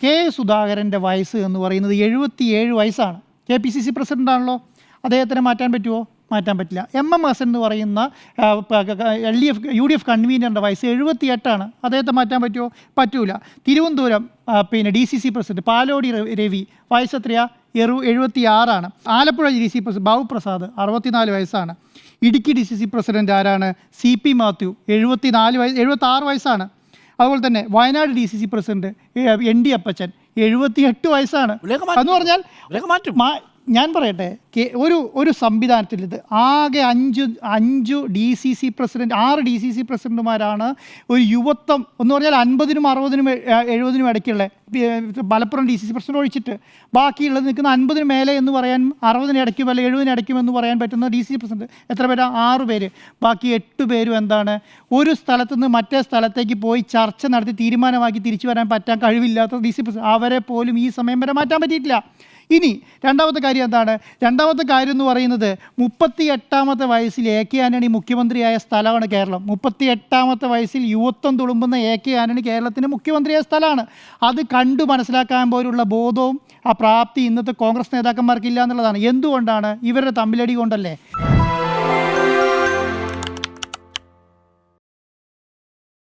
K സുധാകരൻ്റെ വയസ്സ് എന്ന് പറയുന്നത് 77 വയസ്സാണ്. KPCC പ്രസിഡൻ്റാണല്ലോ. അദ്ദേഹത്തിന് മാറ്റാൻ പറ്റുമോ? മാറ്റാൻ പറ്റില്ല. MM ഹസൻ എന്ന് പറയുന്ന UDF കൺവീനറിൻ്റെ വയസ്സ് 78ആണ്. അദ്ദേഹത്തെ മാറ്റാൻ പറ്റുമോ? പറ്റൂല. തിരുവനന്തപുരം DCC പ്രസിഡന്റ് പാലോടി രവി വയസ്സ് എത്രയാ? 76ആണ്. ആലപ്പുഴ DC പ്രസിഡന്റ് ബാബു പ്രസാദ് 64 വയസ്സാണ്. ഇടുക്കി DCC പ്രസിഡന്റ് ആരാണ്? CP മാത്യു 76 വയസ്സാണ്. അതുപോലെ തന്നെ വയനാട് DCC പ്രസിഡന്റ് ND അപ്പച്ചൻ 78 വയസ്സാണ്. എന്ന് പറഞ്ഞാൽ ഞാൻ പറയട്ടെ, ഒരു സംവിധാനത്തിൽ ഇത് ആകെ 5 DCC പ്രസിഡന്റ് 6 DCC പ്രസിഡന്റുമാരാണ് ഒരു യുവത്വം എന്ന് പറഞ്ഞാൽ 50-നും 60-നും 70-നും ഇടയ്ക്കുള്ള മലപ്പുറം DCC പ്രസിഡന്റ് ഒഴിച്ചിട്ട് ബാക്കിയുള്ളത് നിൽക്കുന്ന 50-ന് മേലെ എന്ന് പറയാൻ 60-ന് ഇടയ്ക്കും അല്ല 70-ന് ഇടയ്ക്കും എന്ന് പറയാൻ പറ്റുന്ന DCC പ്രസിഡന്റ് എത്ര പേരാ? 6 പേര്. ബാക്കി 8 പേരും എന്താണ്? ഒരു സ്ഥലത്ത് നിന്ന് മറ്റേ സ്ഥലത്തേക്ക് പോയി ചർച്ച നടത്തി തീരുമാനമാക്കി തിരിച്ചു വരാൻ പറ്റാൻ കഴിവില്ലാത്ത DCC പ്രസിഡന്റ്. അവരെ പോലും ഈ സമയം വരെ മാറ്റാൻ പറ്റിയിട്ടില്ല. ഇനി രണ്ടാമത്തെ കാര്യം എന്താണ്? രണ്ടാമത്തെ കാര്യം എന്ന് പറയുന്നത് 38ാമത്തെ വയസ്സിൽ AK ആന്റണി മുഖ്യമന്ത്രിയായ സ്ഥലമാണ് കേരളം. 38ാമത്തെ വയസ്സിൽ യുവത്വം തുളുമ്പുന്ന AK ആന്റണി കേരളത്തിന് മുഖ്യമന്ത്രിയായ സ്ഥലമാണ്. അത് കണ്ടു മനസ്സിലാക്കാൻ പോലുള്ള ബോധവും ആ പ്രാപ്തി ഇന്നത്തെ കോൺഗ്രസ് നേതാക്കന്മാർക്കില്ല എന്നുള്ളതാണ്. എന്തുകൊണ്ടാണ്? ഇവരുടെ തമ്മിലടി കൊണ്ടല്ലേ.